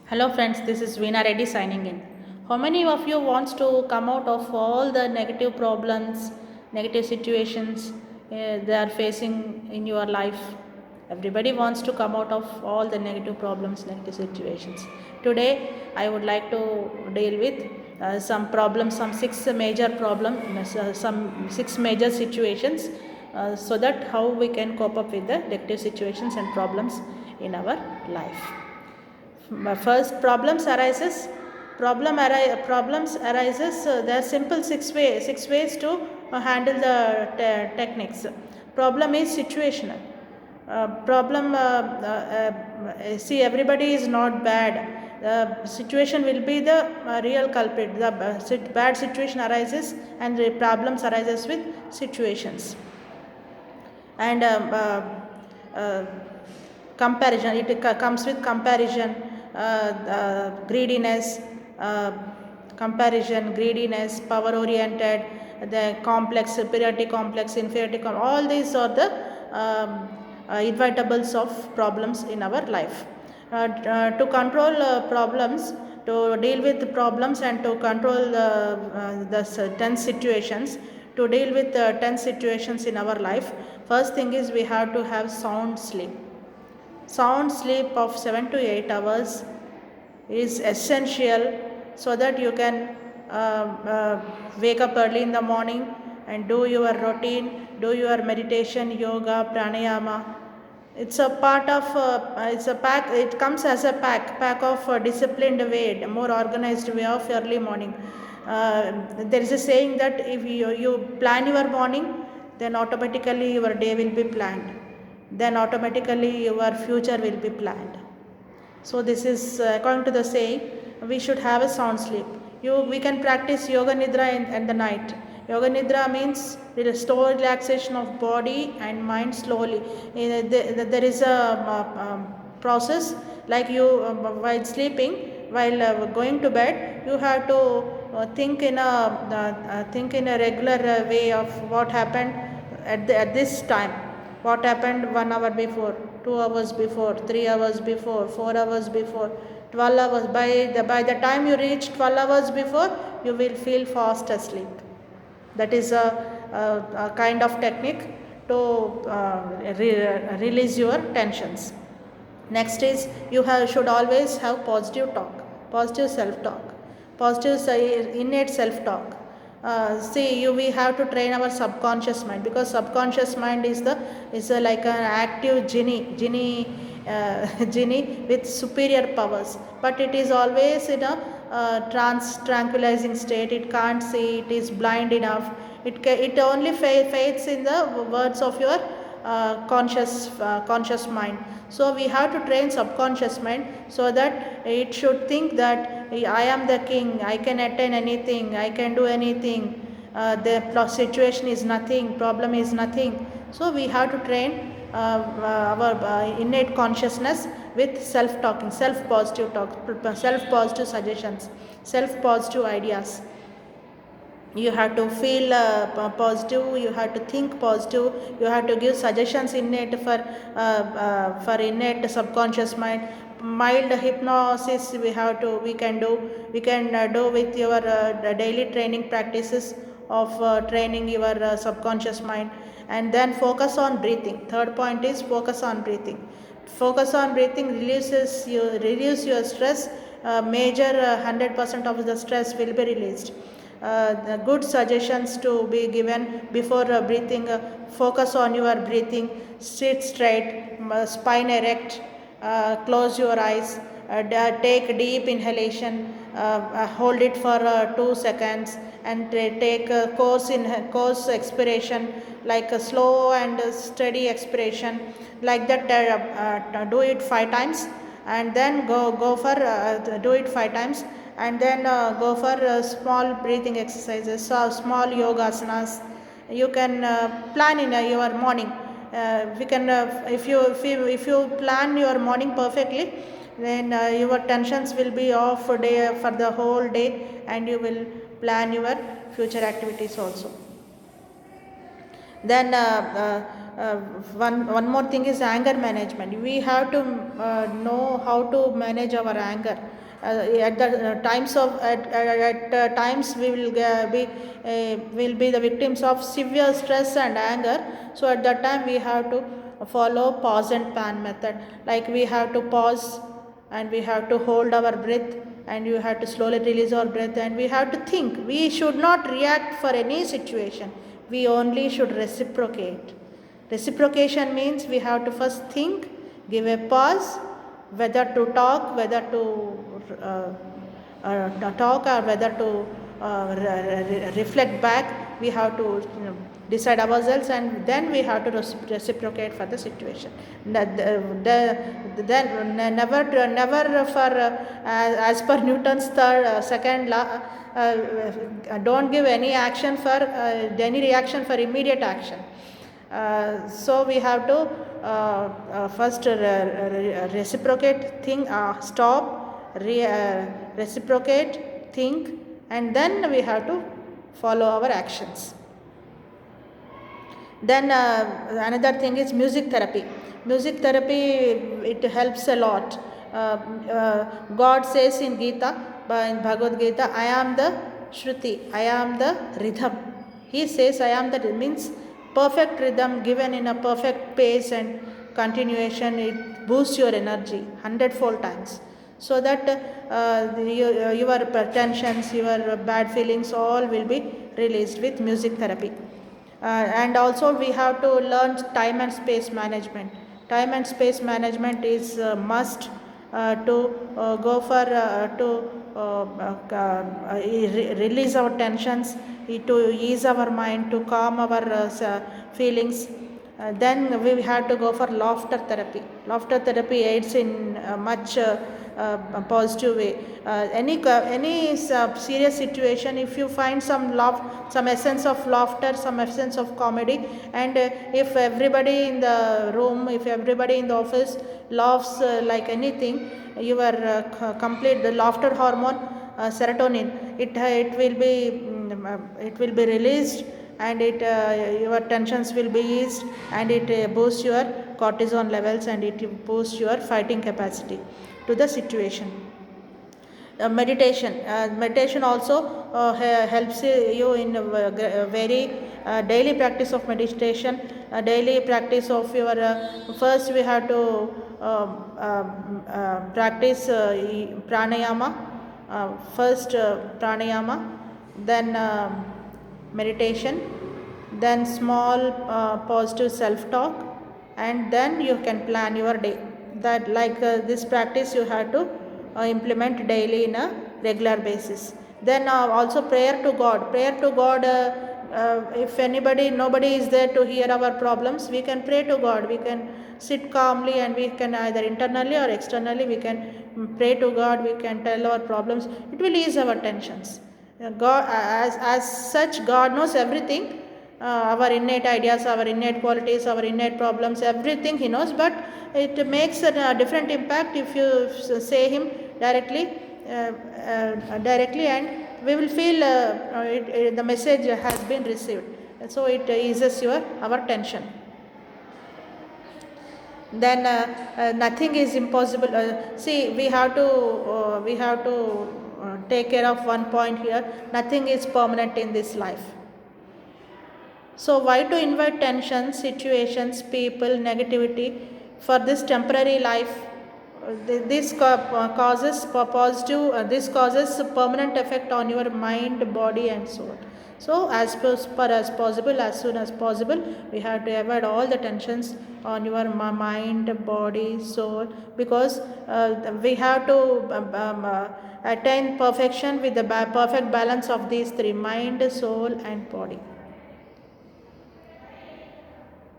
Hello friends, this is Veena Reddy signing in. How many of you wants to come out of all the negative problems, negative situations they are facing in your life? Everybody wants to come out of all the negative problems, negative situations. Today, I would like to deal with some problems, some six major problems, some six major situations, so that how we can cope up with the negative situations and problems in our life. First, problems arises. There are simple six ways to handle the techniques. Problem is situational. Problem See, everybody is not bad. The situation will be the real culprit. The bad situation arises and the problems arises with situations. And uh, comparison, it comes with comparison, greediness, uh, power oriented, the complex, superiority complex, inferiority complex. All these are the inevitables of problems in our life. To control problems, to deal with problems and to control the tense situations, to deal with tense situations in our life, first thing is we have to have sound sleep. Sound sleep of 7 to 8 hours is essential so that you can wake up early in the morning and do your routine, do your meditation, yoga, pranayama. It's a part of it's a pack. It comes as a pack of disciplined way, more organized way of early morning. There is a saying that if you plan your morning, then automatically your day will be planned, then automatically your future will be planned. So this is according to the saying, we should have a sound sleep. We can practice yoga nidra in the night. Yoga nidra means restore relaxation of body and mind slowly. There is a process, like you while sleeping, while going to bed, you have to think in a regular way of what happened at this time, what happened 1 hour before, 2 hours before, 3 hours before, 4 hours before, 12 hours. By the time you reach 12 hours before, you will feel fast asleep. That is a kind of technique to release your tensions. Next is, should always have positive talk, positive self talk, positive innate self talk. See, we have to train our subconscious mind, because subconscious mind is like an active genie genie with superior powers, but it is always in a tranquilizing state. It can't see, it is blind enough. It only fades in the words of your conscious mind. So we have to train subconscious mind so that it should think that I am the king, I can attain anything, I can do anything, the situation is nothing, problem is nothing. So we have to train our innate consciousness with self talking, self positive talk, self positive suggestions, self positive ideas. You have to feel positive, you have to think positive, you have to give suggestions innate for innate subconscious mind. Mild hypnosis we can do with your daily training practices of training your subconscious mind. And then focus on breathing. Third point is focus on breathing. Focus on breathing reduce your stress. Major 100% of the stress will be released. The good suggestions to be given before breathing. Focus on your breathing, sit straight, spine erect, close your eyes, take deep inhalation, hold it for 2 seconds, and take a course expiration, like a slow and steady expiration, like that. Do it 5 times, and then go for do it 5 times, and then go for small breathing exercises, so small yoga asanas. You can plan in your morning. We can if you plan your morning perfectly, then your tensions will be off for the whole day, and you will plan your future activities also. Then uh, one more thing is anger management. We have to know how to manage our anger. At the times of at times we will be the victims of severe stress and anger. So at that time we have to follow pause and pan method. Like we have to pause and we have to hold our breath, and you have to slowly release our breath, and we have to think. We should not react for any situation. We only should reciprocate. Reciprocation means we have to first think, give a pause, whether to talk, whether to talk, or whether to reflect back. We have to decide ourselves, and then we have to reciprocate for the situation. Then never for as per Newton's second law, don't give any action for any reaction for immediate action. So we have to first reciprocate, think, stop, reciprocate, think, and then we have to follow our actions. Then another thing is music therapy. Music therapy, it helps a lot. God says in Gita, in Bhagavad Gita, I am the Shruti, I am the rhythm. He says I am the, means perfect rhythm given in a perfect pace and continuation. It boosts your energy 100-fold times, so that your tensions, your bad feelings, all will be released with music therapy. And also we have to learn time and space management. Time and space management is must to go for to release our tensions, to ease our mind, to calm our feelings. Then we have to go for laughter therapy. Laughter therapy aids in much positive way. Any serious situation, if you find some essence of laughter, some essence of comedy, and if everybody in the room, if everybody in the office laughs like anything, your complete the laughter hormone, serotonin, it will be released, and your tensions will be eased, and it boosts your cortisol levels, and it boosts your fighting capacity to the situation. Meditation also helps you in very daily practice of meditation, daily practice of your first we have to practice pranayama, first pranayama, then meditation, then small positive self-talk, and then you can plan your day. That like this practice you have to implement daily in a regular basis. Then also prayer to God. If nobody is there to hear our problems, we can pray to God. We can sit calmly, and we can either internally or externally, we can pray to God. We can tell our problems. It will ease our tensions. God, as such, God knows everything. Our innate ideas, our innate qualities, our innate problems, everything He knows, but it makes a different impact if you say Him directly, and we will feel the message has been received. So it eases our tension. Then nothing is impossible. See, we have to take care of one point here. Nothing is permanent in this life. So why to invite tension, situations, people, negativity for this temporary life? This causes permanent effect on your mind, body, and soul. So as possible, as soon as possible, we have to avoid all the tensions on your mind, body, soul, because we have to attain perfection with the perfect balance of these three: mind, soul, and body.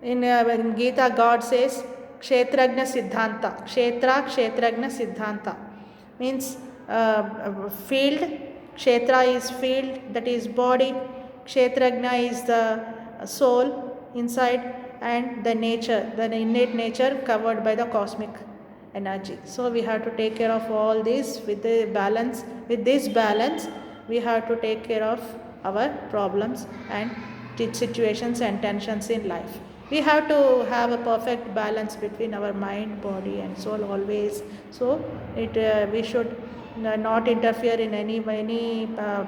In Gita, God says Kshetrajna Siddhanta. Kshetrajna Siddhanta means field. Kshetra is field, that is body. Kshetrajna is the soul inside, and the nature, the innate nature covered by the cosmic energy. So we have to take care of all this with the balance. With this balance, we have to take care of our problems and situations and tensions in life. We have to have a perfect balance between our mind, body, and soul always. So we should not interfere in any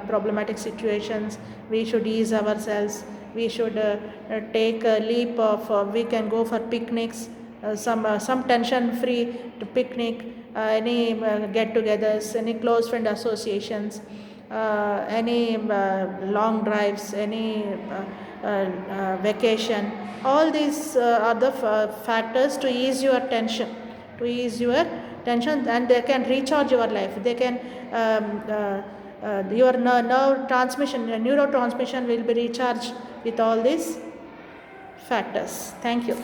problematic situations. We should ease ourselves. We should take a leap of. We can go for picnics, some tension-free picnic, any get-togethers, any close friend associations, any long drives, any vacation. All these are the factors to ease your tension, and they can recharge your life. They can your nerve transmission, neurotransmission will be recharged with all these factors. Thank you.